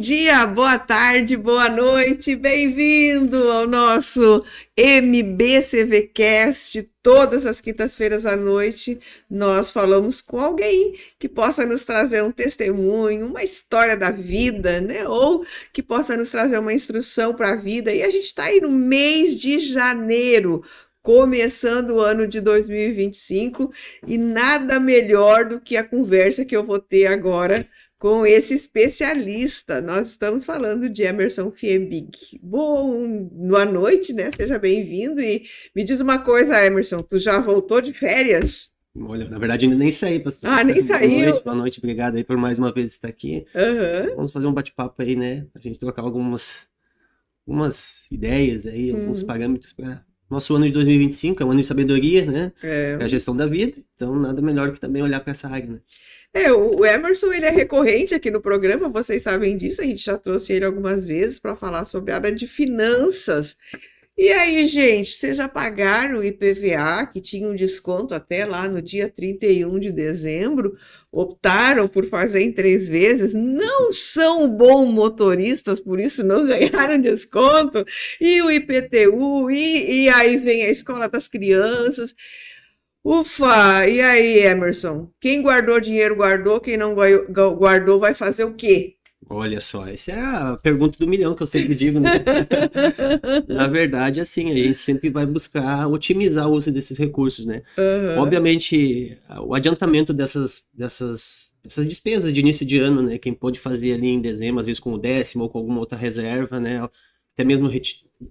dia, boa tarde, boa noite, bem-vindo ao nosso MBCVcast. Todas as quintas-feiras à noite nós falamos com alguém que possa nos trazer um testemunho, uma história da vida, né? Ou que possa nos trazer uma instrução para a vida. E a gente está aí no mês de janeiro, começando o ano de 2025, e nada melhor do que a conversa que eu vou ter agora com esse especialista. Nós estamos falando de Emerson Fiebig. Boa noite, né? Seja bem-vindo e me diz uma coisa, Emerson, tu já voltou de férias? Olha, na verdade ainda nem saí, pastor. Ah, nem saiu? Boa noite, obrigado aí por mais uma vez estar aqui. Vamos fazer um bate-papo aí, né? A gente trocar algumas ideias aí, alguns parâmetros para nosso ano de 2025, é um ano de sabedoria, né? É a gestão da vida, então nada melhor que também olhar para essa área, né? O Emerson, ele é recorrente aqui no programa, vocês sabem disso, a gente já trouxe ele algumas vezes para falar sobre a área de finanças. E aí, gente, vocês já pagaram o IPVA, que tinha um desconto até lá no dia 31 de dezembro, optaram por fazer em 3 vezes, não são bons motoristas, por isso não ganharam desconto, e o IPTU, e aí vem a escola das crianças. Ufa! E aí, Emerson? Quem guardou dinheiro guardou, quem não guardou vai fazer o quê? Olha só, essa é a pergunta do milhão que eu sempre digo, né? Na verdade, assim, a gente sempre vai buscar otimizar o uso desses recursos, né? Obviamente, o adiantamento dessas despesas de início de ano, né? Quem pôde fazer ali em dezembro, às vezes com o 10º ou com alguma outra reserva, né? Até mesmo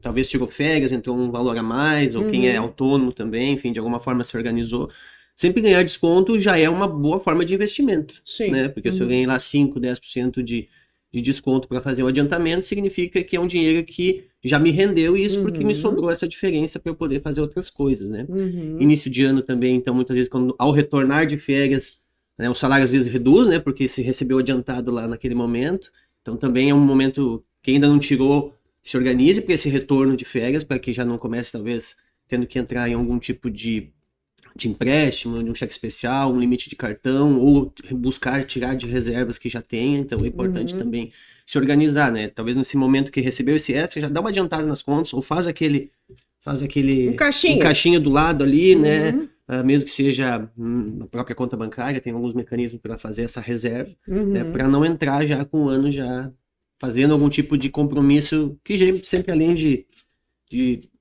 talvez tirou férias, entrou um valor a mais, ou quem é autônomo também, enfim, de alguma forma se organizou. Sempre ganhar desconto já é uma boa forma de investimento, né? Porque se eu ganhei lá 5, 10% de desconto para fazer o adiantamento, significa que é um dinheiro que já me rendeu isso porque me sobrou essa diferença para eu poder fazer outras coisas, né? Início de ano também, então muitas vezes ao retornar de férias, né, o salário às vezes reduz, né? Porque se recebeu adiantado lá naquele momento. Então também é um momento que ainda não tirou, se organize para esse retorno de férias, para que já não comece talvez tendo que entrar em algum tipo de empréstimo, de um cheque especial, um limite de cartão, ou buscar tirar de reservas que já tenha. Então é importante também se organizar, né? Talvez nesse momento que recebeu esse extra, já dá uma adiantada nas contas, ou faz aquele um caixinha do lado ali, né? Mesmo que seja na própria conta bancária, tem alguns mecanismos para fazer essa reserva, né? Para não entrar já com o ano já fazendo algum tipo de compromisso que sempre além de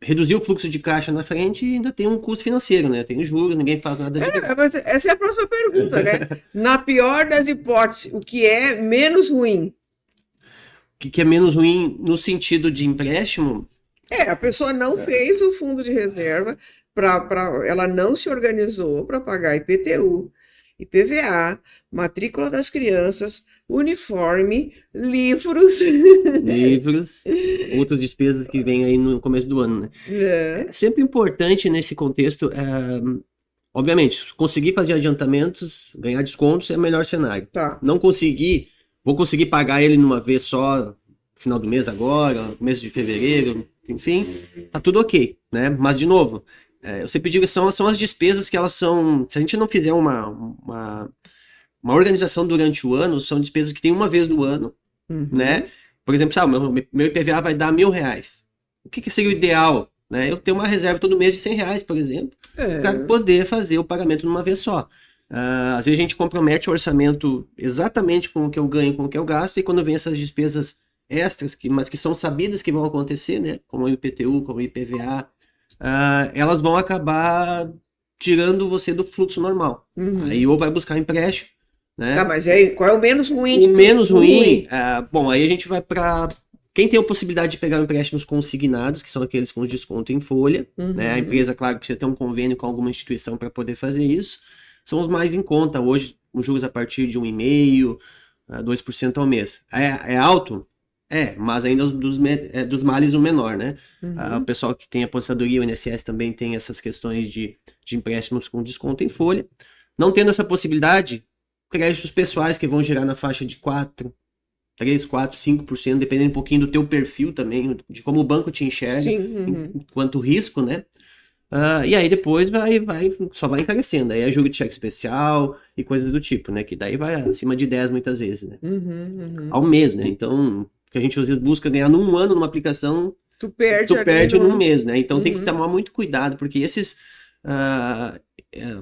reduzir o fluxo de caixa na frente, ainda tem um custo financeiro, né? Tem os juros, ninguém faz nada de mas essa é a próxima pergunta, né? Na pior das hipóteses, o que é menos ruim? O que é menos ruim no sentido de empréstimo? A pessoa não fez o fundo de reserva, ela não se organizou para pagar IPTU, IPVA, matrícula das crianças, uniforme, livros, outras despesas que vêm aí no começo do ano, né? É sempre importante nesse contexto, obviamente, conseguir fazer adiantamentos, ganhar descontos é o melhor cenário. Não conseguir, vou conseguir pagar ele numa vez só, final do mês agora, mês de fevereiro, enfim, tá tudo ok, né? Mas, de novo, eu sempre digo que são as despesas que elas são, se a gente não fizer uma organização durante o ano, são despesas que tem uma vez no ano, né? Por exemplo, meu IPVA vai dar R$1.000. O que seria o ideal? Né? Eu ter uma reserva todo mês de R$100, por exemplo, para poder fazer o pagamento numa vez só. Às vezes a gente compromete o orçamento exatamente com o que eu ganho, com o que eu gasto, e quando vem essas despesas extras, mas que são sabidas que vão acontecer, né? Como o IPTU, como o IPVA, elas vão acabar tirando você do fluxo normal. Aí ou vai buscar empréstimo, né? Mas aí, qual é o menos ruim? O menos ruim, bom, aí a gente vai para quem tem a possibilidade de pegar empréstimos consignados, que são aqueles com desconto em folha, né? A empresa, claro, precisa ter um convênio com alguma instituição para poder fazer isso. São os mais em conta hoje, com juros a partir de 1,5%, 2% ao mês. É alto? Mas ainda dos males o menor, né? O pessoal que tem aposentadoria, o INSS também tem essas questões de empréstimos com desconto em folha. Não tendo essa possibilidade, créditos pessoais que vão gerar na faixa de 3, 4, 5%, dependendo um pouquinho do teu perfil também, de como o banco te enxerga, enquanto risco, né? E aí depois só vai encarecendo. Aí é juro de cheque especial e coisas do tipo, né? Que daí vai acima de 10 muitas vezes, né? Ao mês, né? Então, que a gente às vezes busca ganhar num ano numa aplicação, tu perde num mês, né? Então tem que tomar muito cuidado, porque esses,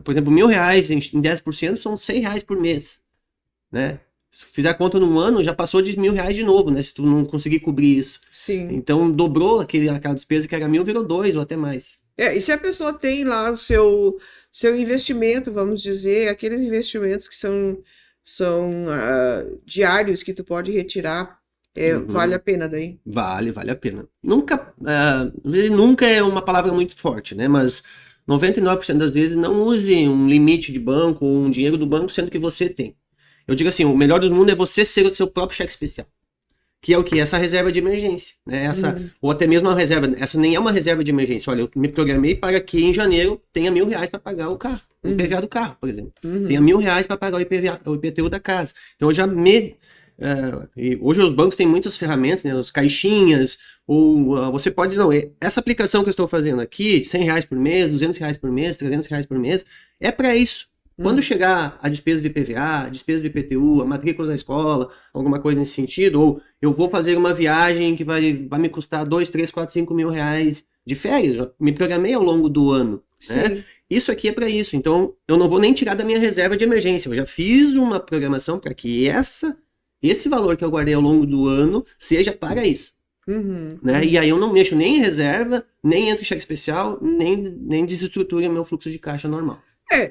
por exemplo, R$1.000 em 10% são R$100 por mês, né? Se fizer a conta num ano, já passou de R$1.000 de novo, né? Se tu não conseguir cobrir isso. Sim. Então dobrou aquela despesa que era 1.000, virou 2 ou até mais. E se a pessoa tem lá o seu investimento, vamos dizer, aqueles investimentos que são diários que tu pode retirar, vale a pena daí? Vale a pena. Nunca é uma palavra muito forte, né? Mas 99% das vezes não use um limite de banco ou um dinheiro do banco, sendo que você tem. Eu digo assim, o melhor do mundo é você ser o seu próprio cheque especial. Que é o quê? Essa reserva de emergência, né? Ou até mesmo uma reserva, essa nem é uma reserva de emergência. Olha, eu me programei para que em janeiro tenha R$1.000 para pagar o carro, o IPVA do carro, por exemplo. Tenha R$1.000 para pagar o IPTU da casa. Então eu já hoje os bancos têm muitas ferramentas, né? As caixinhas, ou você pode dizer, não, essa aplicação que eu estou fazendo aqui, R$100 por mês, R$200 por mês, R$300 por mês, é para isso. Quando chegar a despesa do IPVA, a despesa do IPTU, a matrícula da escola, alguma coisa nesse sentido, ou eu vou fazer uma viagem que vai me custar 2, 3, 4, 5 mil reais de férias, já me programei ao longo do ano, né? Isso aqui é para isso, então eu não vou nem tirar da minha reserva de emergência, eu já fiz uma programação para que esse valor que eu guardei ao longo do ano seja para isso. Né? E aí eu não mexo nem em reserva, nem entro em cheque especial, nem desestruturo o meu fluxo de caixa normal.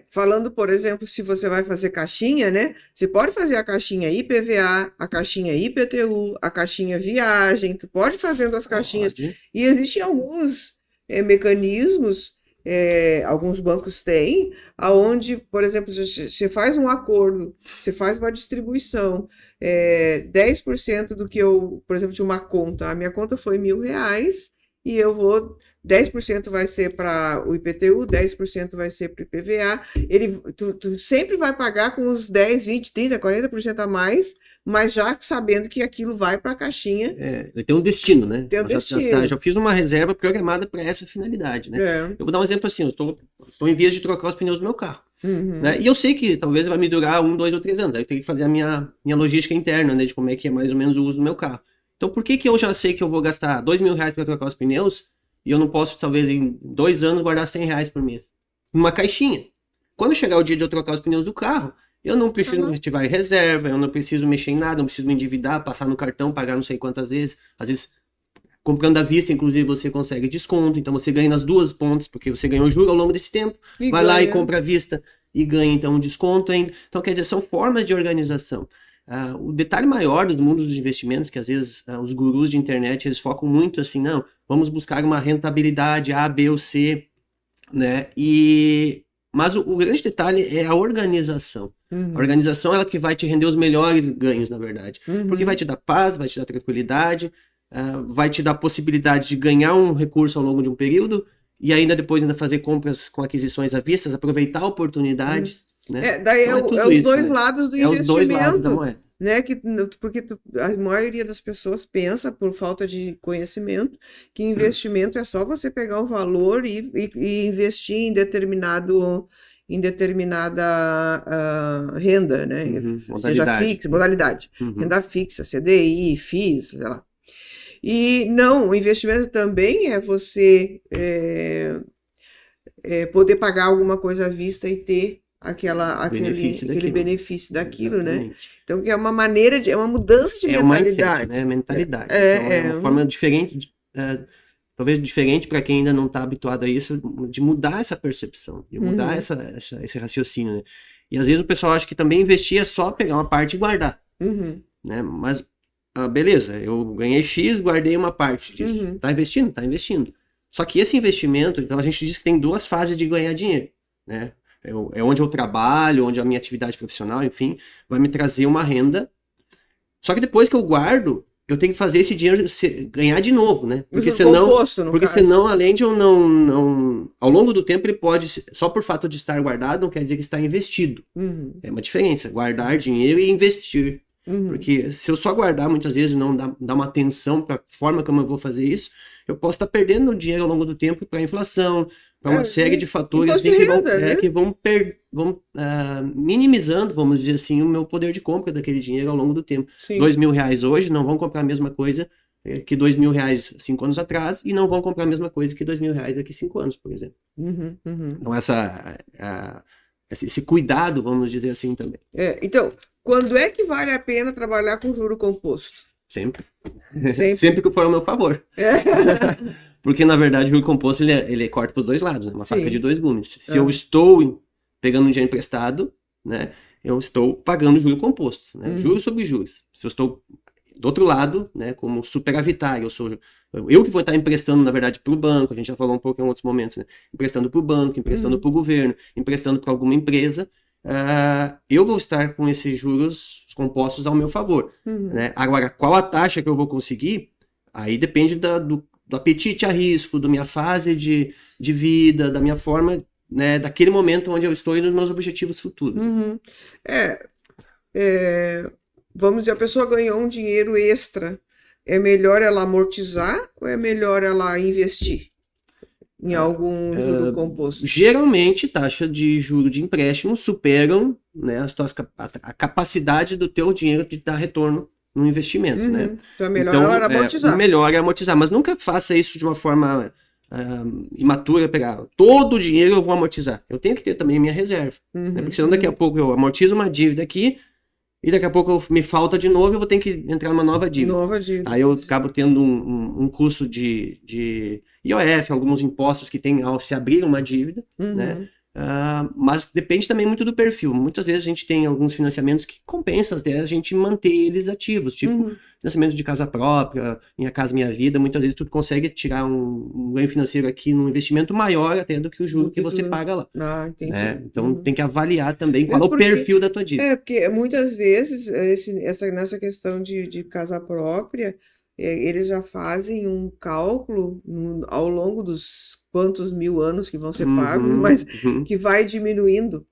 Falando, por exemplo, se você vai fazer caixinha, né? Você pode fazer a caixinha IPVA, a caixinha IPTU, a caixinha viagem, tu pode fazendo as caixinhas. E existem alguns mecanismos, alguns bancos têm, aonde, por exemplo, você faz um acordo, você faz uma distribuição, 10% do que por exemplo, de uma conta, a minha conta foi R$1.000 e eu vou... 10% vai ser para o IPTU, 10% vai ser para o IPVA. Tu sempre vai pagar com os 10, 20, 30, 40% a mais, mas já sabendo que aquilo vai para a caixinha. Tem um destino, né? Tem um destino. Já fiz uma reserva programada para essa finalidade, né? Eu vou dar um exemplo assim, eu estou em vias de trocar os pneus do meu carro. Né? E eu sei que talvez vai me durar 1, 2 ou 3 anos. Aí eu tenho que fazer a minha logística interna, né? De como é que é mais ou menos o uso do meu carro. Então por que eu já sei que eu vou gastar R$2.000 para trocar os pneus e eu não posso, talvez, em 2 anos, guardar R$100 por mês? Numa caixinha. Quando chegar o dia de eu trocar os pneus do carro, eu não preciso ativar em reserva, eu não preciso mexer em nada, não preciso me endividar, passar no cartão, pagar não sei quantas vezes. Às vezes, comprando à vista, inclusive, você consegue desconto. Então, você ganha nas duas pontas, porque você ganhou juro ao longo desse tempo. Vai lá e compra à vista e ganha, então, um desconto ainda. Então, quer dizer, são formas de organização. O detalhe maior do mundo dos investimentos, que às vezes os gurus de internet, eles focam muito assim, não, vamos buscar uma rentabilidade A, B ou C, né? Mas o grande detalhe é a organização. A organização é ela que vai te render os melhores ganhos, na verdade. Porque vai te dar paz, vai te dar tranquilidade, vai te dar possibilidade de ganhar um recurso ao longo de um período e ainda depois fazer compras com aquisições à vista, aproveitar oportunidades. Né? Daí então, os dois, né? Lados do investimento. Os dois lados da moeda. Né? Porque a maioria das pessoas pensa, por falta de conhecimento, que investimento é só você pegar o valor e investir em determinada renda, né? Modalidade. Renda fixa, CDI, FIIs, sei lá. E não, o investimento também é você poder pagar alguma coisa à vista e ter aquele benefício daquilo, né? Então, que é uma maneira é uma mudança de mentalidade. Né? Mentalidade. Então, é uma forma diferente, talvez diferente para quem ainda não está habituado a isso, de mudar essa percepção, de mudar esse raciocínio, né? E às vezes o pessoal acha que também investir é só pegar uma parte e guardar, né? Mas, beleza, eu ganhei X, guardei uma parte disso. Tá investindo? Tá investindo. Só que esse investimento, então a gente diz que tem 2 fases de ganhar dinheiro, né? É onde eu trabalho, onde a minha atividade profissional, enfim, vai me trazer uma renda. Só que depois que eu guardo, eu tenho que fazer esse dinheiro ganhar de novo, né? Porque senão, além de eu não... Ao longo do tempo, ele pode... Só por fato de estar guardado, não quer dizer que está investido. É uma diferença. Guardar dinheiro e investir. Porque se eu só guardar muitas vezes e não dar uma atenção para a forma como eu vou fazer isso, eu posso estar perdendo dinheiro ao longo do tempo para a inflação, para uma série de fatores que vão minimizando, vamos dizer assim, o meu poder de compra daquele dinheiro ao longo do tempo. Sim. R$2.000 hoje não vão comprar a mesma coisa que R$2.000 5 anos atrás, e não vão comprar a mesma coisa que R$2.000 daqui 5 anos, por exemplo. Então, esse cuidado, vamos dizer assim também. Então, quando é que vale a pena trabalhar com juro composto? Sempre. Sempre que for ao meu favor. Porque, na verdade, o juro composto ele corta para os dois lados, né? Uma faca de dois gumes. Se eu estou pegando um dinheiro emprestado, né, eu estou pagando juro composto, né? Juros sobre juros. Se eu estou do outro lado, né, como superavitário, eu que vou estar emprestando, na verdade, para o banco, a gente já falou um pouco em outros momentos, né? Emprestando para o banco, emprestando para o governo, emprestando para alguma empresa, eu vou estar com esses juros compostos ao meu favor. Né? Agora, qual a taxa que eu vou conseguir? Aí depende do apetite a risco, da minha fase de vida, da minha forma, né, daquele momento onde eu estou e dos meus objetivos futuros. Vamos dizer, a pessoa ganhou um dinheiro extra, é melhor ela amortizar ou é melhor ela investir em algum juro composto? Geralmente, taxa de juro de empréstimo superam, né, a capacidade do teu dinheiro de dar retorno no investimento. Né? Então é melhor amortizar. O melhor é amortizar, mas nunca faça isso de uma forma imatura, pegar todo o dinheiro eu vou amortizar. Eu tenho que ter também minha reserva. Né? Porque senão daqui a pouco eu amortizo uma dívida aqui, e daqui a pouco me falta de novo e eu vou ter que entrar numa nova dívida. Aí eu acabo tendo um custo de IOF, alguns impostos que tem ao se abrir uma dívida, né? Mas depende também muito do perfil. Muitas vezes a gente tem alguns financiamentos que compensam até a gente manter eles ativos, tipo financiamento de casa própria, Minha Casa Minha Vida. Muitas vezes tu consegue tirar um ganho financeiro aqui num investimento maior até do que o juro que você paga lá. Entendi. Né? Então tem que avaliar também qual é o perfil da tua dívida. Porque muitas vezes nessa questão de casa própria, eles já fazem um cálculo ao longo dos quantos mil anos que vão ser pagos, mas que vai diminuindo.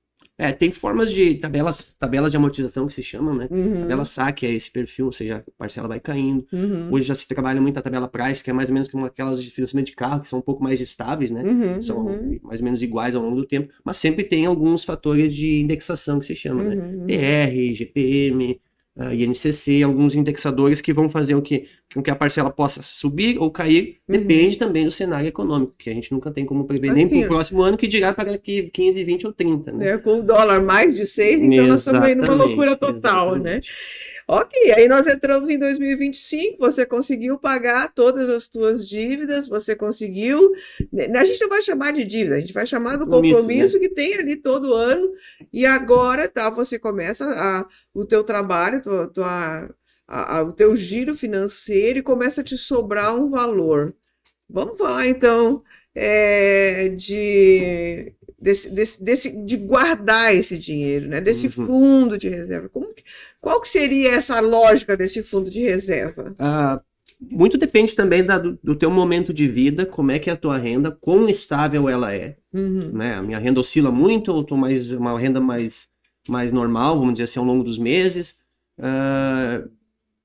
Tem formas de tabelas de amortização que se chamam, né? Tabela saque é esse perfil, ou seja, a parcela vai caindo. Hoje já se trabalha muito a tabela price, que é mais ou menos como aquelas de financiamento de carro, que são um pouco mais estáveis, né? São mais ou menos iguais ao longo do tempo, mas sempre tem alguns fatores de indexação que se chamam, né? DR, GPM, INCC, alguns indexadores que vão fazer com que a parcela possa subir ou cair, depende também do cenário econômico, que a gente nunca tem como prever nem para o próximo ano, que dirá para daqui 15, 20 ou 30. Né? Com o dólar mais de 6, então nós estamos aí numa loucura total, né? Ok, aí nós entramos em 2025, você conseguiu pagar todas as suas dívidas, você conseguiu, a gente não vai chamar de dívida, a gente vai chamar do compromisso, né, que tem ali todo ano, e agora, você começa o teu trabalho, o teu giro financeiro e começa a te sobrar um valor. Vamos falar então de guardar esse dinheiro, né? Desse fundo de reserva. Qual que seria essa lógica desse fundo de reserva? Muito depende também do teu momento de vida, como é que é a tua renda, quão estável ela é. Né? A minha renda oscila muito, ou estou uma renda mais normal, vamos dizer assim, ao longo dos meses.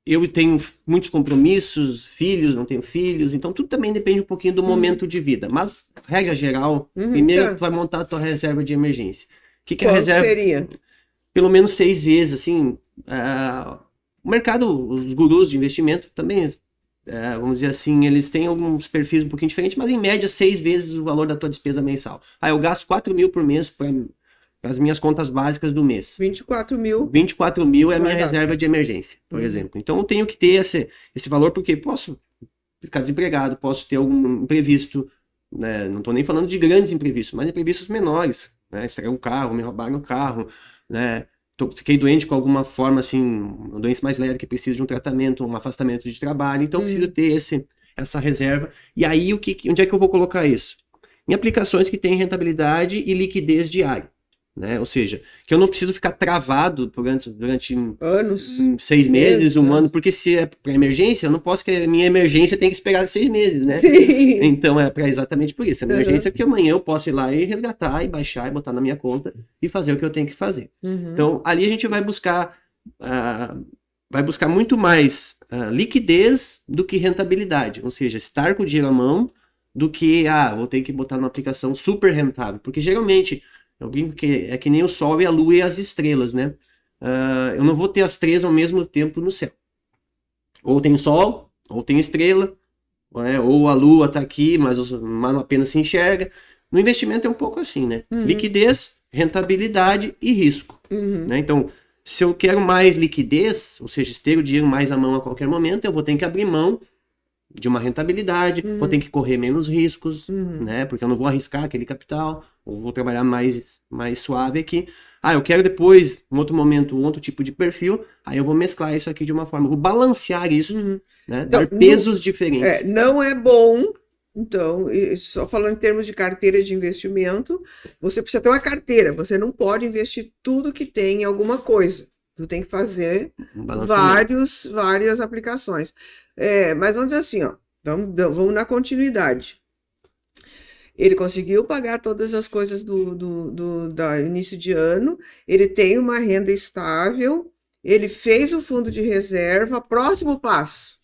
Eu tenho muitos compromissos, filhos, não tenho filhos, então tudo também depende um pouquinho do momento de vida. Mas, regra geral, primeiro tu vai montar a tua reserva de emergência. O que é a reserva? Seria? Pelo menos 6 vezes, assim. O mercado, os gurus de investimento também, vamos dizer assim, eles têm alguns perfis um pouquinho diferentes, mas em média 6 vezes o valor da tua despesa mensal. Eu gasto 4 mil por mês para as minhas contas básicas do mês. 24 mil. 24 mil é a minha reserva de emergência, por exemplo. Então eu tenho que ter esse valor, porque posso ficar desempregado, posso ter algum imprevisto, né? Não estou nem falando de grandes imprevistos, mas imprevistos menores, né? Estragar o carro, me roubaram o carro, né? Fiquei doente com alguma forma, assim, uma doença mais leve que precisa de um tratamento, um afastamento de trabalho, então eu preciso ter essa reserva. E aí, onde é que eu vou colocar isso? Em aplicações que têm rentabilidade e liquidez diária. Né? Ou seja, que eu não preciso ficar travado durante anos, 6 meses, um ano, porque se é para emergência, eu não posso que a minha emergência tenha que esperar 6 meses, né? Então é exatamente por isso. A emergência é que amanhã eu posso ir lá e resgatar, e baixar, e botar na minha conta, e fazer o que eu tenho que fazer. Então, ali a gente vai buscar vai buscar muito mais liquidez do que rentabilidade, ou seja, estar com o dinheiro à mão do que, vou ter que botar numa aplicação super rentável, porque geralmente, eu brinco que é que nem o Sol e a Lua e as estrelas, né? Eu não vou ter as três ao mesmo tempo no céu. Ou tem Sol, ou tem estrela, né? Ou a Lua está aqui, mas não apenas se enxerga. No investimento é um pouco assim, né? Liquidez, rentabilidade e risco. Né? Então, se eu quero mais liquidez, ou seja, ter o dinheiro mais à mão a qualquer momento, eu vou ter que abrir mão de uma rentabilidade, vou ter que correr menos riscos, né? Porque eu não vou arriscar aquele capital, ou vou trabalhar mais suave aqui. Eu quero depois, em outro momento, um outro tipo de perfil, aí eu vou mesclar isso aqui de uma forma, vou balancear isso, né? Dar Então, pesos diferentes. Não é bom, então, só falando em termos de carteira de investimento, você precisa ter uma carteira, você não pode investir tudo que tem em alguma coisa. Tu tem que fazer várias aplicações. Mas vamos dizer assim, ó, vamos na continuidade. Ele conseguiu pagar todas as coisas do início de ano, ele tem uma renda estável, ele fez o fundo de reserva, próximo passo.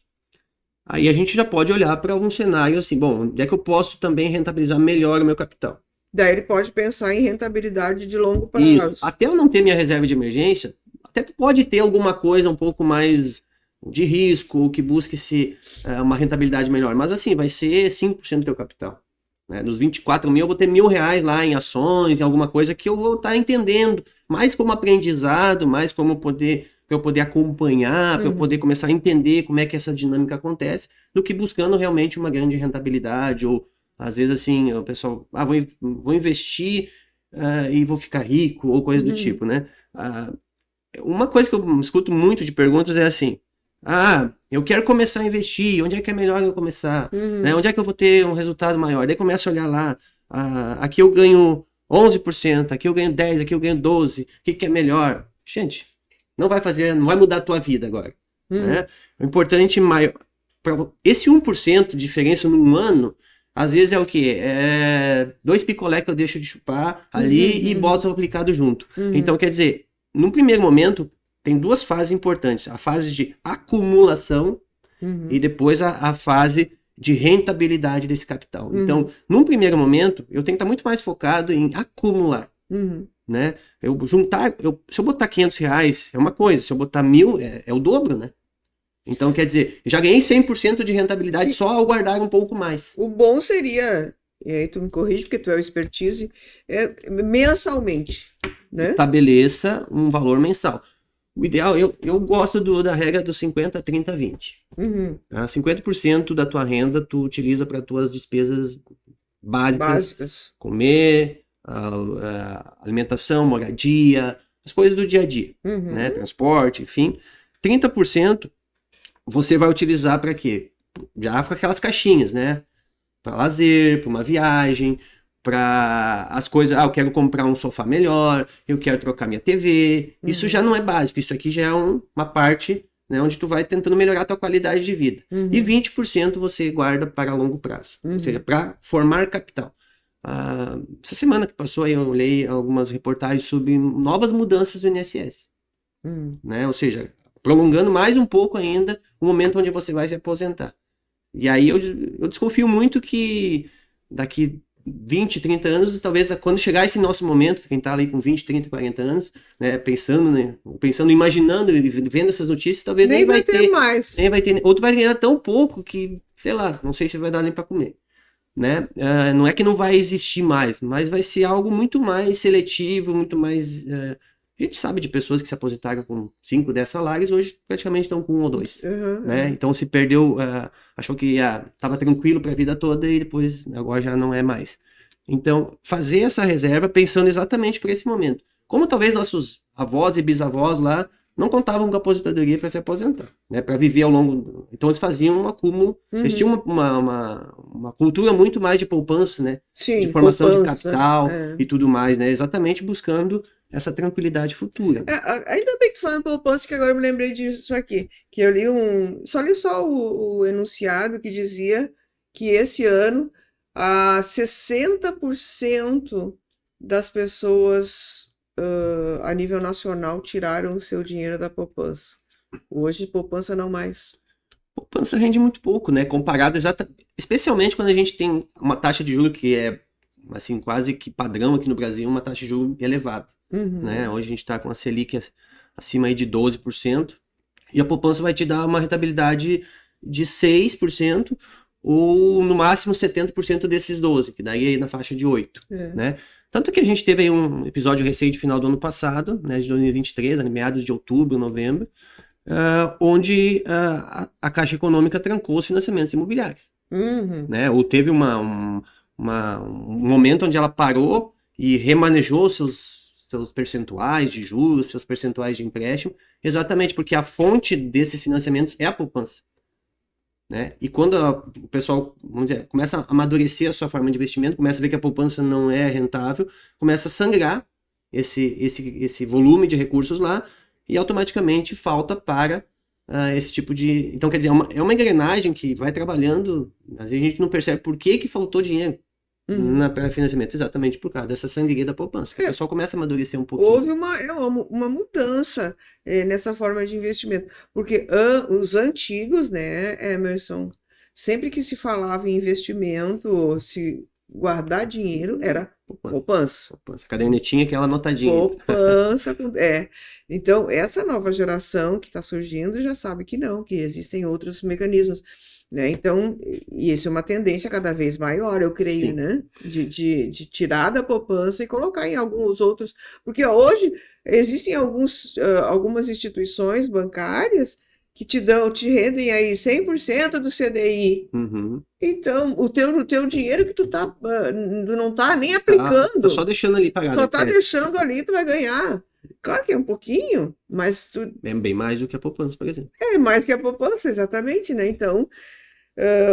Aí a gente já pode olhar para um cenário assim, bom, onde é que eu posso também rentabilizar melhor o meu capital? Daí ele pode pensar em rentabilidade de longo prazo. Isso. Até eu não ter minha reserva de emergência, até tu pode ter alguma coisa um pouco mais de risco, que busque uma rentabilidade melhor. Mas assim, vai ser 5% do teu capital. Né? Dos 24 mil, eu vou ter R$1.000 lá em ações, em alguma coisa que eu vou estar entendendo, mais como aprendizado, mais como para eu poder acompanhar, para eu poder começar a entender como é que essa dinâmica acontece, do que buscando realmente uma grande rentabilidade, ou às vezes assim, o pessoal, vou investir e vou ficar rico, ou coisa do tipo, né? Uma coisa que eu escuto muito de perguntas é assim, eu quero começar a investir, onde é que é melhor eu começar? Né? Onde é que eu vou ter um resultado maior? Daí começa a olhar lá, aqui eu ganho 11%, aqui eu ganho 10%, aqui eu ganho 12%, o que é melhor? Gente, não vai mudar a tua vida agora. Né? O importante maior, esse 1% de diferença num ano, às vezes é o quê? 2 picolé que eu deixo de chupar ali e boto aplicado junto. Então, quer dizer, num primeiro momento, tem 2 fases importantes. A fase de acumulação e depois a fase de rentabilidade desse capital. Então, num primeiro momento, eu tenho que estar muito mais focado em acumular. Né? Se eu botar R$500 é uma coisa, se eu botar 1.000 é o dobro, né? Então, quer dizer, já ganhei 100% de rentabilidade só ao guardar um pouco mais. O bom seria, e aí tu me corrige, porque tu é o expertise, mensalmente. Né? Estabeleça um valor mensal. O ideal, eu gosto da regra do 50, 30, 20. 50% da tua renda tu utiliza para tuas despesas básicas. Comer, alimentação, moradia, as coisas do dia a dia, né? Transporte, enfim. 30% você vai utilizar para quê? Já para aquelas caixinhas, né? Para lazer, para uma viagem, para as coisas, eu quero comprar um sofá melhor, eu quero trocar minha TV. Isso já não é básico, isso aqui já é uma parte, né, onde tu vai tentando melhorar a tua qualidade de vida. E 20% você guarda para longo prazo, ou seja, para formar capital. Essa semana que passou aí eu li algumas reportagens sobre novas mudanças do INSS, né? Ou seja, prolongando mais um pouco ainda o momento onde você vai se aposentar. E aí eu desconfio muito que daqui 20, 30 anos, talvez quando chegar esse nosso momento, quem está ali com 20, 30, 40 anos, né, pensando, imaginando e vendo essas notícias, talvez nem vai ter mais. Nem vai ter, ou tu vai ganhar tão pouco que, sei lá, não sei se vai dar nem para comer. Né? Não é que não vai existir mais, mas vai ser algo muito mais seletivo, muito mais... A gente sabe de pessoas que se aposentaram com 5, 10 salários, hoje praticamente estão com 1 ou 2. Né? Então se perdeu, achou que estava tranquilo para a vida toda e depois agora já não é mais. Então fazer essa reserva pensando exatamente para esse momento. Como talvez nossos avós e bisavós lá não contavam com a aposentadoria para se aposentar, né? Para viver ao longo... Então eles faziam um acúmulo, eles tinham uma cultura muito mais de poupança, né? Sim, de formação de capital e tudo mais, né? Exatamente buscando essa tranquilidade futura. Ainda bem que tu falando poupança, que agora eu me lembrei disso aqui, que eu li só o enunciado que dizia que esse ano 60% das pessoas a nível nacional tiraram o seu dinheiro da poupança. Hoje, poupança não mais. Poupança rende muito pouco, né? Comparado especialmente quando a gente tem uma taxa de juros que é assim quase que padrão aqui no Brasil, uma taxa de juros elevada, né? Hoje a gente está com a Selic acima aí de 12%, e a poupança vai te dar uma rentabilidade de 6% ou no máximo 70% desses 12, que daí é na faixa de 8, né? Tanto que a gente teve aí um episódio recente final do ano passado, né, de 2023, meados de outubro, novembro, onde a Caixa Econômica trancou os financiamentos imobiliários, né? Ou teve um momento onde ela parou e remanejou seus percentuais de juros, seus percentuais de empréstimo, exatamente porque a fonte desses financiamentos é a poupança, né? E quando o pessoal, vamos dizer, começa a amadurecer a sua forma de investimento, começa a ver que a poupança não é rentável, começa a sangrar esse volume de recursos lá, e automaticamente falta para esse tipo de... Então, quer dizer, é uma engrenagem que vai trabalhando, às vezes a gente não percebe por que faltou dinheiro para financiamento, exatamente por causa dessa sangria da poupança, que o pessoal começa a amadurecer um pouquinho. Houve uma mudança nessa forma de investimento, porque os antigos, né, Emerson, sempre que se falava em investimento, se guardar dinheiro, era poupança. A cadernetinha, aquela anotadinha. Poupança, Então, essa nova geração que está surgindo já sabe que não, que existem outros mecanismos, né? Então, e isso é uma tendência cada vez maior, eu creio, Sim. né? De tirar da poupança e colocar em alguns outros, porque hoje existem algumas instituições bancárias que te rendem aí 100% do CDI. Então, o teu dinheiro que tu não tá nem aplicando. Tá só deixando ali pagado. Só tá deixando ali, tu vai ganhar. Claro que é um pouquinho, mas é bem mais do que a poupança, por exemplo. É mais que a poupança, exatamente, né? Então,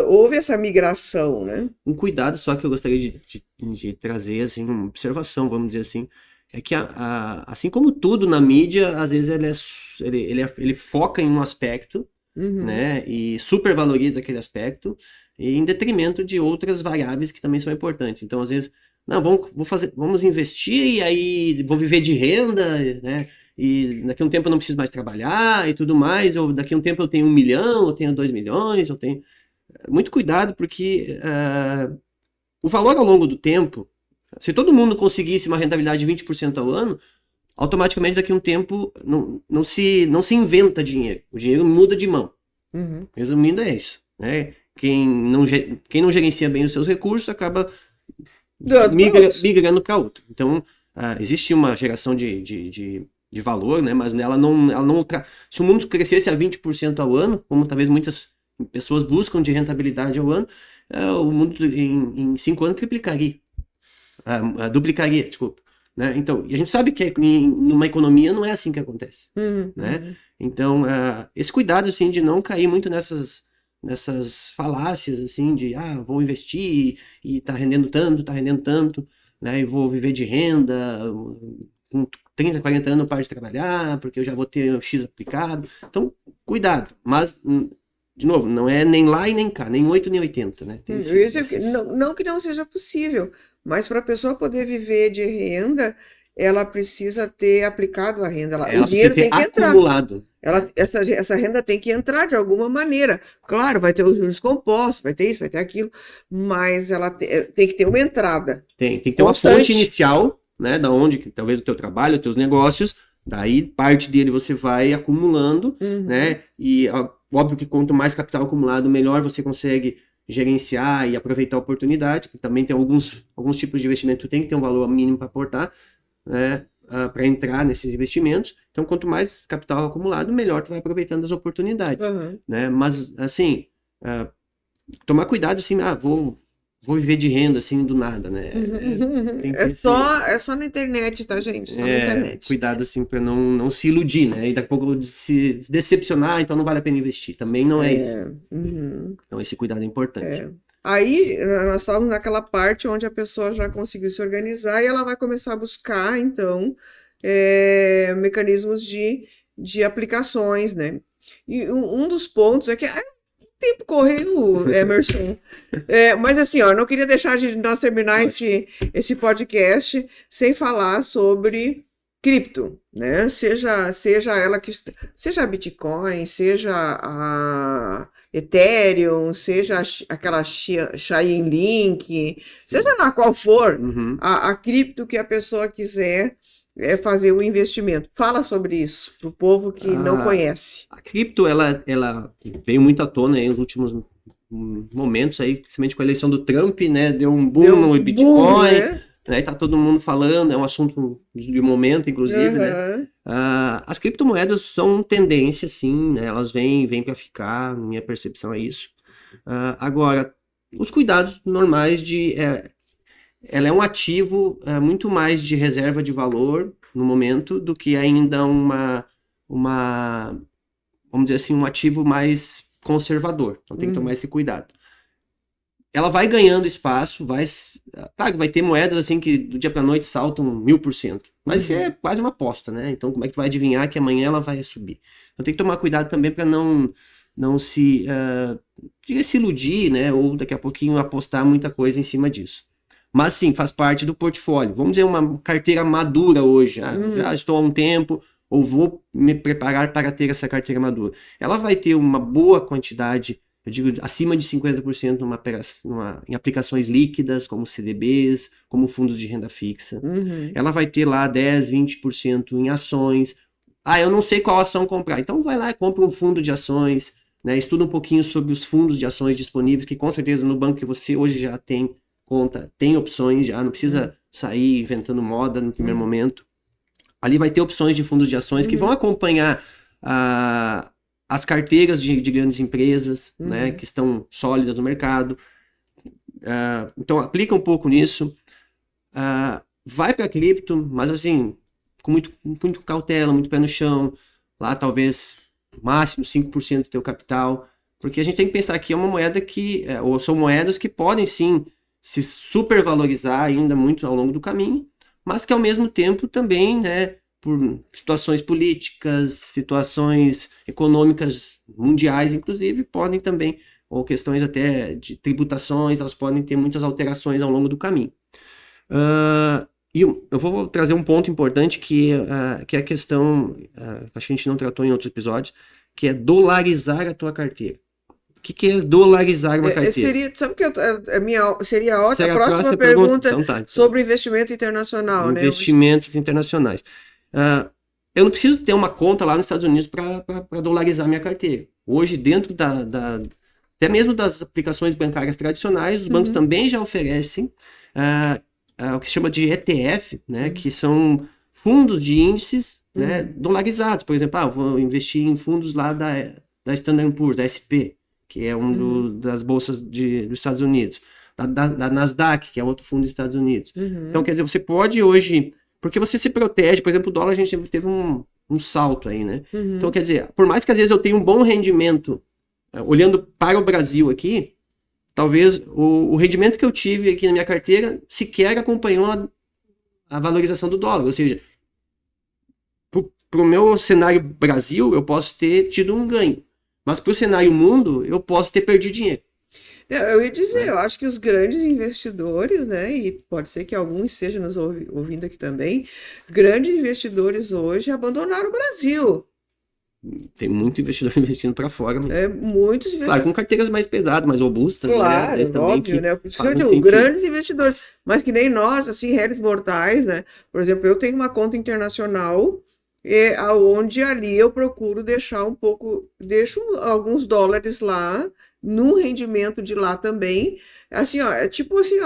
houve essa migração, né? Um cuidado só que eu gostaria de trazer, assim, uma observação, vamos dizer assim, é que assim como tudo na mídia, às vezes ele foca em um aspecto, né, e supervaloriza aquele aspecto, e em detrimento de outras variáveis que também são importantes. Então, às vezes, não, vamos investir e aí vou viver de renda, né, e daqui a um tempo eu não preciso mais trabalhar e tudo mais, ou daqui a um tempo eu tenho 1 milhão, eu tenho 2 milhões, eu tenho... Muito cuidado, porque o valor ao longo do tempo, se todo mundo conseguisse uma rentabilidade de 20% ao ano, automaticamente daqui a um tempo não se inventa dinheiro. O dinheiro muda de mão. Resumindo, é isso, né? Quem não gerencia bem os seus recursos acaba migrando para outro. Então, existe uma geração de valor, né? Mas ela não se o mundo crescesse a 20% ao ano, como talvez muitas pessoas buscam de rentabilidade ao ano, o mundo em 5 anos triplicaria. Duplicaria, desculpa. Né? Então, e a gente sabe que numa economia não é assim que acontece. Né? Então, esse cuidado assim, de não cair muito nessas falácias assim, de vou investir e tá rendendo tanto, né? E vou viver de renda, com 30, 40 anos eu paro de trabalhar, porque eu já vou ter X aplicado. Então, cuidado, mas... De novo, não é nem lá e nem cá, nem 8 nem 80, né? Não que não seja possível, mas para a pessoa poder viver de renda, ela precisa ter aplicado a renda. O dinheiro tem que acumulado. Essa renda tem que entrar de alguma maneira. Claro, vai ter os juros compostos, vai ter isso, vai ter aquilo, mas ela tem que ter uma entrada. Tem que ter constante. Uma fonte inicial, né? Da onde talvez o teu trabalho, os teus negócios, daí parte dele você vai acumulando, né? E óbvio que quanto mais capital acumulado, melhor você consegue gerenciar e aproveitar oportunidades, porque também tem alguns tipos de investimento que tem que ter um valor mínimo para aportar, né, para entrar nesses investimentos. Então, quanto mais capital acumulado, melhor tu vai aproveitando as oportunidades. Né? Mas, assim, tomar cuidado, assim, vou viver de renda, assim, do nada, né? É só na internet, tá, gente? Só na internet. Cuidado, assim, para não se iludir, né? E daqui a pouco se decepcionar, então não vale a pena investir. Também não é isso. Então, esse cuidado é importante. Aí, nós estávamos naquela parte onde a pessoa já conseguiu se organizar e ela vai começar a buscar, então, mecanismos de aplicações, né? E um dos pontos é que... tempo correu, Emerson. Mas assim, ó, não queria deixar de nós terminar esse podcast sem falar sobre cripto, né? Seja ela que seja a Bitcoin, seja a Ethereum, seja aquela Chainlink, seja lá qual for a cripto que a pessoa quiser fazer o investimento. Fala sobre isso para o povo que não conhece. A cripto, ela veio muito à tona aí nos últimos momentos aí, principalmente com a eleição do Trump, né? Deu um boom no Bitcoin, né? Tá todo mundo falando, é um assunto de momento, inclusive, né? As criptomoedas são tendência, sim, né? Elas vêm para ficar, minha percepção é isso. Agora, os cuidados normais ela é um ativo muito mais de reserva de valor no momento do que ainda vamos dizer assim, um ativo mais conservador. Então tem que tomar esse cuidado. Ela vai ganhando espaço, vai ter moedas assim que do dia para noite saltam 1000%. Mas isso é quase uma aposta, né? Então como é que vai adivinhar que amanhã ela vai subir? Então tem que tomar cuidado também para não se iludir, né? Ou daqui a pouquinho apostar muita coisa em cima disso. Mas sim, faz parte do portfólio. Vamos dizer uma carteira madura hoje. Já estou há um tempo, ou vou me preparar para ter essa carteira madura. Ela vai ter uma boa quantidade, eu digo, acima de 50% em aplicações líquidas, como CDBs, como fundos de renda fixa. Ela vai ter lá 10, 20% em ações. Eu não sei qual ação comprar. Então vai lá e compra um fundo de ações, né? Estuda um pouquinho sobre os fundos de ações disponíveis, que com certeza no banco que você hoje já tem conta, tem opções já, não precisa sair inventando moda no primeiro momento. Ali vai ter opções de fundos de ações que vão acompanhar as carteiras de grandes empresas, né, que estão sólidas no mercado. Então, aplica um pouco nisso. Vai para cripto, mas assim, com muito cautela, muito pé no chão. Lá, talvez, máximo 5% do teu capital. Porque a gente tem que pensar que é uma moeda ou são moedas que podem, sim, se supervalorizar ainda muito ao longo do caminho, mas que ao mesmo tempo também, né, por situações políticas, situações econômicas mundiais, inclusive, podem também, ou questões até de tributações, elas podem ter muitas alterações ao longo do caminho. E eu vou trazer um ponto importante que é a questão, acho que a gente não tratou em outros episódios, que é dolarizar a tua carteira. O que é dolarizar uma carteira? Sabe que seria a próxima pergunta então tá. Sobre investimento internacional, Investimentos internacionais. Eu não preciso ter uma conta lá nos Estados Unidos para dolarizar minha carteira. Hoje, dentro até mesmo das aplicações bancárias tradicionais, os bancos também já oferecem o que se chama de ETF, né, que são fundos de índices, né, dolarizados. Por exemplo, vou investir em fundos lá da Standard & Poor's, da SP, que é das bolsas dos Estados Unidos, da Nasdaq, que é outro fundo dos Estados Unidos. Então, quer dizer, você pode hoje, porque você se protege, por exemplo, o dólar a gente teve um salto aí, né? Então, quer dizer, por mais que às vezes eu tenha um bom rendimento, olhando para o Brasil aqui, talvez o rendimento que eu tive aqui na minha carteira sequer acompanhou a valorização do dólar, ou seja, para o meu cenário Brasil, eu posso ter tido um ganho. Mas para o cenário mundo, eu posso ter perdido dinheiro. Eu ia dizer, eu acho que os grandes investidores, né, e pode ser que alguns estejam nos ouvindo aqui também, grandes investidores hoje abandonaram o Brasil. Tem muito investidor investindo para fora. Muitos investidores. Claro, com carteiras mais pesadas, mais robustas. Claro, né? Óbvio, né? Grandes investidores, mas que nem nós, assim, réis mortais, né? Por exemplo, eu tenho uma conta internacional aonde ali eu procuro deixo alguns dólares lá, no rendimento de lá também, assim, é tipo assim,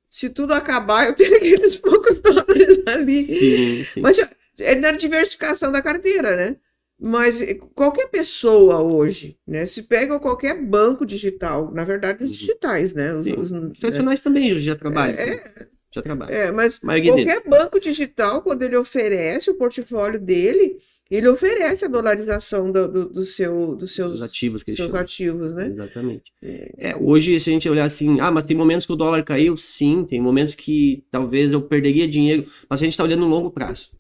se tudo acabar, eu tenho aqueles poucos dólares ali. Sim. Mas é na diversificação da carteira, né? Mas qualquer pessoa hoje, né? Se pega qualquer banco digital, na verdade, os digitais, né? Os tradicionais também já trabalham. Já trabalha. Mas qualquer banco digital, quando ele oferece o portfólio dele, ele oferece a dolarização dos seus ativos, que seus ativos, né? Exatamente. Hoje, se a gente olhar assim, mas tem momentos que o dólar caiu, sim, tem momentos que talvez eu perderia dinheiro, mas a gente está olhando no longo prazo.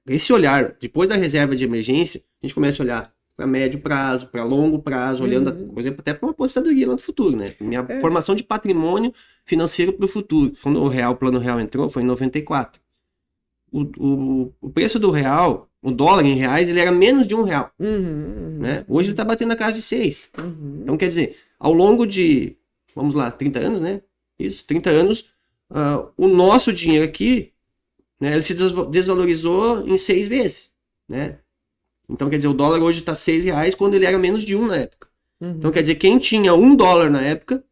Esse olhar, depois da reserva de emergência, a gente começa a olhar para médio prazo, para longo prazo, olhando, por exemplo, até para uma aposentadoria lá no futuro, né? Minha formação de patrimônio financeiro para o futuro. Quando o Plano Real entrou, foi em 94. o preço do real, o dólar em reais, ele era menos de R$1, né? Hoje ele está batendo na casa de 6. Então, quer dizer, ao longo de, vamos lá, 30 anos, né? Isso, 30 anos, o nosso dinheiro aqui, né, ele se desvalorizou em 6 vezes, né? Então, quer dizer, o dólar hoje está R$6 quando ele era menos de 1 na época. Então, quer dizer, quem tinha $1 na época,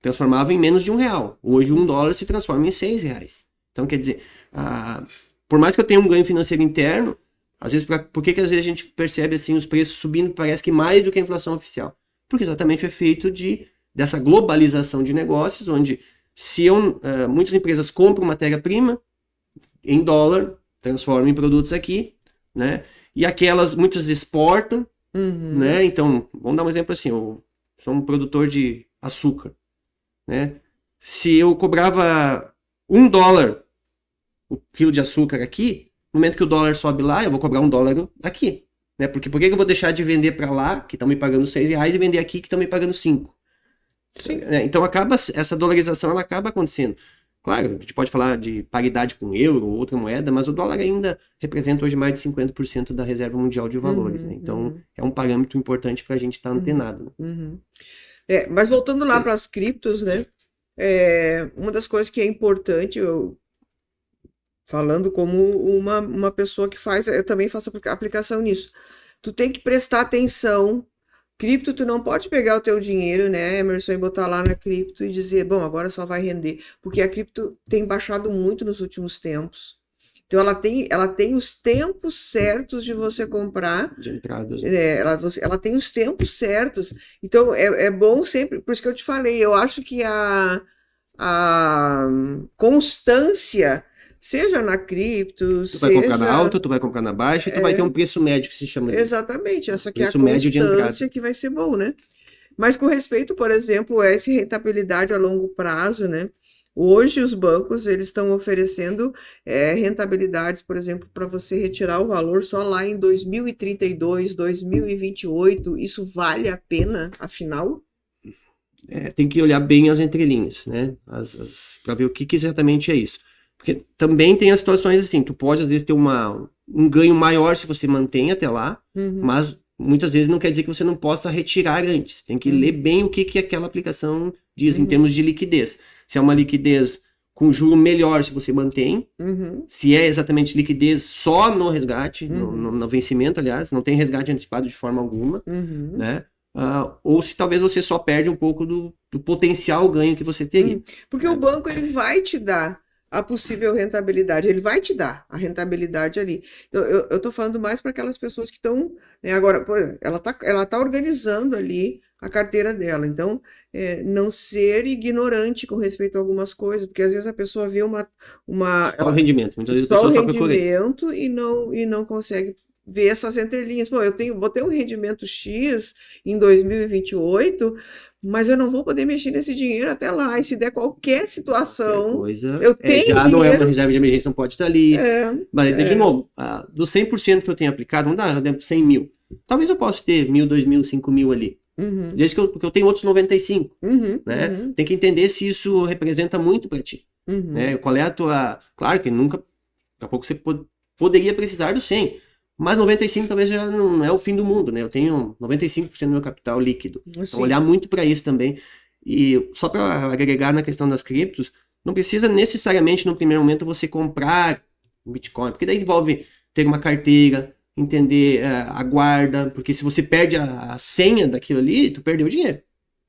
transformava em menos de R$1. Hoje, $1 se transforma em R$6. Então, quer dizer, por mais que eu tenha um ganho financeiro interno, às vezes, por que às vezes a gente percebe assim os preços subindo, parece que mais do que a inflação oficial? Porque exatamente o efeito dessa globalização de negócios, onde muitas empresas compram matéria-prima em dólar, transformam em produtos aqui, né? E muitas exportam, né? Então, vamos dar um exemplo assim, eu sou um produtor de açúcar, né? Se eu cobrava $1 o quilo de açúcar aqui, no momento que o dólar sobe lá, eu vou cobrar $1 aqui, né? Porque por que eu vou deixar de vender para lá, que estão me pagando R$6, e vender aqui, que estão me pagando 5? Sim. Então, essa dolarização, ela acaba acontecendo. Claro, a gente pode falar de paridade com euro ou outra moeda, mas o dólar ainda representa hoje mais de 50% da reserva mundial de valores, né? Então, é um parâmetro importante para a gente estar antenado. Né? Mas voltando lá para as criptos, né? Uma das coisas que é importante, falando como uma pessoa que eu também faço aplicação nisso. Tu tem que prestar atenção. Cripto, tu não pode pegar o teu dinheiro, né, Emerson, e botar lá na cripto e dizer, bom, agora só vai render. Porque a cripto tem baixado muito nos últimos tempos. Então, ela tem os tempos certos de você comprar. De entrada. Ela tem os tempos certos. Então, é bom sempre... Por isso que eu te falei, eu acho que a constância... Seja na cripto, tu vai comprar na alta, tu vai comprar na baixa, e tu vai ter um preço médio que se chama. Exatamente, essa aqui é a constância que vai ser bom, né? Mas com respeito, por exemplo, a essa rentabilidade a longo prazo, né? Hoje os bancos, eles estão oferecendo rentabilidades, por exemplo, para você retirar o valor só lá em 2032, 2028, isso vale a pena, afinal? Tem que olhar bem as entrelinhas, né? Para ver o que exatamente é isso. Porque também tem as situações assim, tu pode às vezes ter um ganho maior se você mantém até lá, mas muitas vezes não quer dizer que você não possa retirar antes. Tem que ler bem o que aquela aplicação diz em termos de liquidez. Se é uma liquidez com juro melhor se você mantém, se é exatamente liquidez só no resgate, no vencimento, aliás, não tem resgate antecipado de forma alguma, né? Ou se talvez você só perde um pouco do potencial ganho que você teria. Porque o banco ele vai te dar a possível rentabilidade, ele vai te dar a rentabilidade ali. Então, eu tô falando mais para aquelas pessoas que estão, né, agora, pô, ela tá organizando ali a carteira dela, então, não ser ignorante com respeito a algumas coisas, porque às vezes a pessoa vê só o rendimento, muitas vezes só o rendimento e não consegue ver essas entrelinhas. Pô, vou ter um rendimento X em 2028, mas eu não vou poder mexer nesse dinheiro até lá. E se der qualquer situação, eu tenho já dinheiro. Não é uma reserva de emergência, não pode estar ali. Mas, de novo, dos 100% que eu tenho aplicado, vamos dar, por exemplo, 100 mil. Talvez eu possa ter 1.000, 2.000, 5.000 ali. Porque eu tenho outros 95. Né? Tem que entender se isso representa muito para ti. Né? Qual é a tua... Claro que nunca... Daqui a pouco você poderia precisar do 100. Mas 95 talvez já não é o fim do mundo, né? Eu tenho 95% do meu capital líquido. Então, olhar muito para isso também. E só para agregar na questão das criptos, não precisa necessariamente no primeiro momento você comprar um Bitcoin, porque daí envolve ter uma carteira, entender a guarda, porque se você perde a senha daquilo ali, tu perdeu o dinheiro.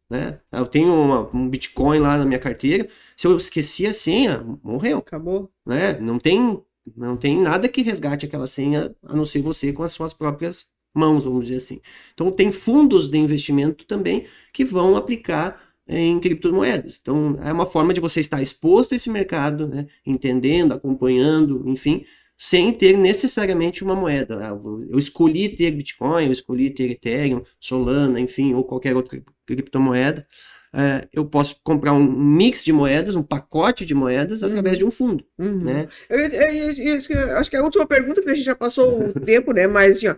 Né? Eu tenho um Bitcoin lá na minha carteira, se eu esqueci a senha, morreu. Acabou. Né? Não tem nada que resgate aquela senha, a não ser você com as suas próprias mãos, vamos dizer assim. Então, tem fundos de investimento também que vão aplicar em criptomoedas. Então, é uma forma de você estar exposto a esse mercado, né? Entendendo, acompanhando, enfim, sem ter necessariamente uma moeda. Eu escolhi ter Bitcoin, eu escolhi ter Ethereum, Solana, enfim, ou qualquer outra criptomoeda. Eu posso comprar um mix de moedas, um pacote de moedas através de um fundo, né? Eu acho que é a última pergunta, porque a gente já passou o tempo, né? Mas assim, ó,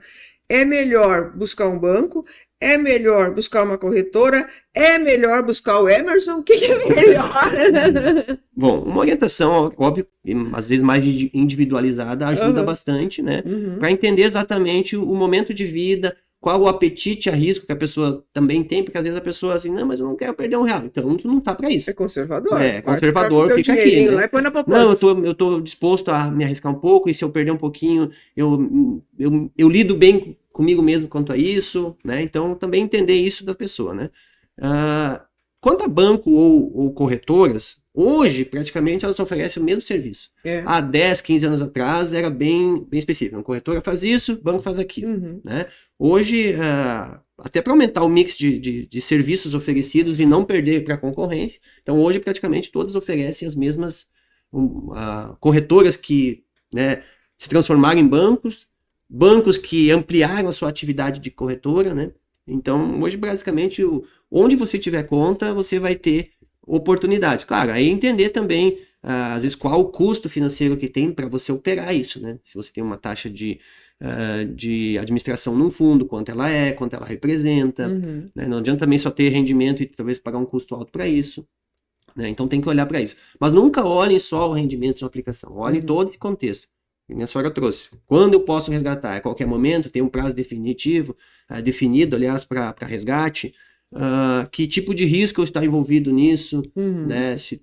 é melhor buscar um banco, É melhor buscar uma corretora? É melhor buscar o Emerson? O que é melhor? Bom, uma orientação, óbvio, às vezes mais individualizada, ajuda bastante, né? Para entender exatamente o momento de vida, qual o apetite a risco que a pessoa também tem, porque às vezes a pessoa assim, não, mas eu não quero perder R$1. Então, tu não tá para isso. É conservador. Conservador, fica aqui, né? Lá e põe na poupança. Não, eu tô disposto a me arriscar um pouco, e se eu perder um pouquinho, eu lido bem comigo mesmo quanto a isso, né? Então, também entender isso da pessoa, né? Quanto a banco ou corretoras, hoje, praticamente, elas oferecem o mesmo serviço. Há 10, 15 anos atrás, era bem específico. A corretora faz isso, o banco faz aquilo. Né? Hoje, até para aumentar o mix de serviços oferecidos e não perder para a concorrência, então hoje, praticamente, todas oferecem as mesmas corretoras que, né, se transformaram em bancos que ampliaram a sua atividade de corretora, né? Então, hoje, basicamente, onde você tiver conta, você vai ter oportunidades. Claro, aí entender também, às vezes, qual o custo financeiro que tem para você operar isso, né? Se você tem uma taxa de administração num fundo, quanto ela representa, né? Não adianta também só ter rendimento e talvez pagar um custo alto para isso, né? Então, tem que olhar para isso. Mas nunca olhem só o rendimento de uma aplicação, olhem todo esse contexto. Minha sogra trouxe. Quando eu posso resgatar? A qualquer momento, tem um prazo definido, aliás, para resgate. Que tipo de risco eu estou envolvido nisso? Né? Se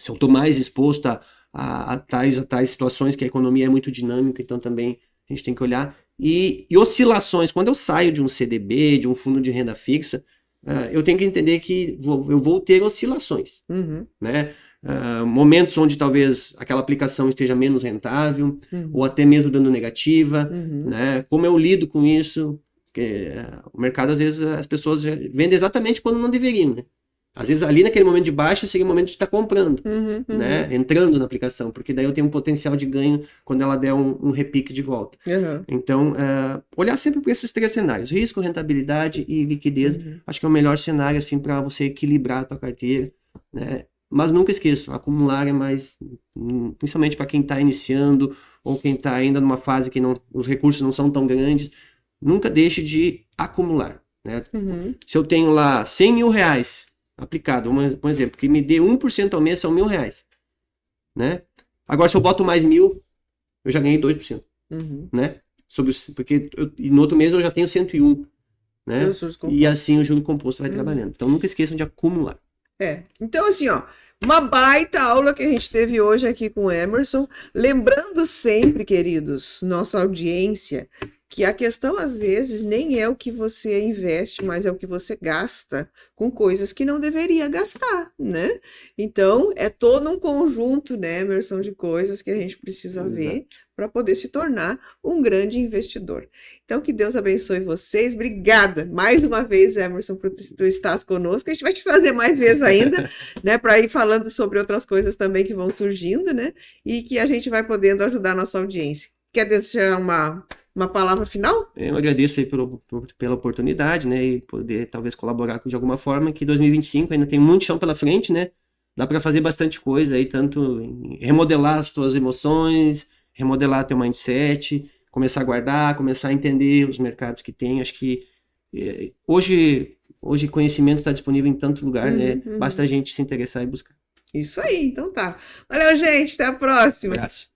eu estou mais exposto a tais situações que a economia é muito dinâmica, então também a gente tem que olhar. E oscilações. Quando eu saio de um CDB, de um fundo de renda fixa, eu tenho que entender que eu vou ter oscilações. Né? Momentos onde talvez aquela aplicação esteja menos rentável, ou até mesmo dando negativa, né? Como eu lido com isso? Porque o mercado, às vezes, as pessoas vendem exatamente quando não deveriam, né? Às vezes, ali naquele momento de baixa, seria o momento de estar comprando, né? Entrando na aplicação, porque daí eu tenho um potencial de ganho quando ela der um repique de volta. Então, olhar sempre para esses 3 cenários: risco, rentabilidade e liquidez. Acho que é o melhor cenário, assim, para você equilibrar a tua carteira, né? Mas nunca esqueça, acumular é mais, principalmente para quem está iniciando ou quem está ainda numa fase que os recursos não são tão grandes, nunca deixe de acumular, né? Se eu tenho lá R$100 mil aplicado, um exemplo, que me dê 1% ao mês, são R$1.000, né? Agora, se eu boto mais 1.000, eu já ganhei 2%, né? Porque no outro mês eu já tenho 101, né? E assim o juro composto vai trabalhando. Então, nunca esqueçam de acumular. Então assim, ó, uma baita aula que a gente teve hoje aqui com o Emerson, lembrando sempre, queridos, nossa audiência, que a questão às vezes nem é o que você investe, mas é o que você gasta com coisas que não deveria gastar, né? Então, é todo um conjunto, né, Emerson, de coisas que a gente precisa ver para poder se tornar um grande investidor. Então, que Deus abençoe vocês. Obrigada mais uma vez, Emerson, por tu estás conosco. A gente vai te trazer mais vezes ainda, né, para ir falando sobre outras coisas também que vão surgindo, né, e que a gente vai podendo ajudar a nossa audiência. Quer deixar uma palavra final? Eu agradeço aí pela oportunidade, né, e poder talvez colaborar de alguma forma, que 2025 ainda tem muito chão pela frente, né, dá para fazer bastante coisa aí, tanto em remodelar as tuas emoções, remodelar teu mindset, começar a guardar, começar a entender os mercados que tem. Acho que hoje conhecimento está disponível em tanto lugar, né, basta a gente se interessar e buscar. Isso aí, então tá. Valeu, gente, até a próxima. Um abraço.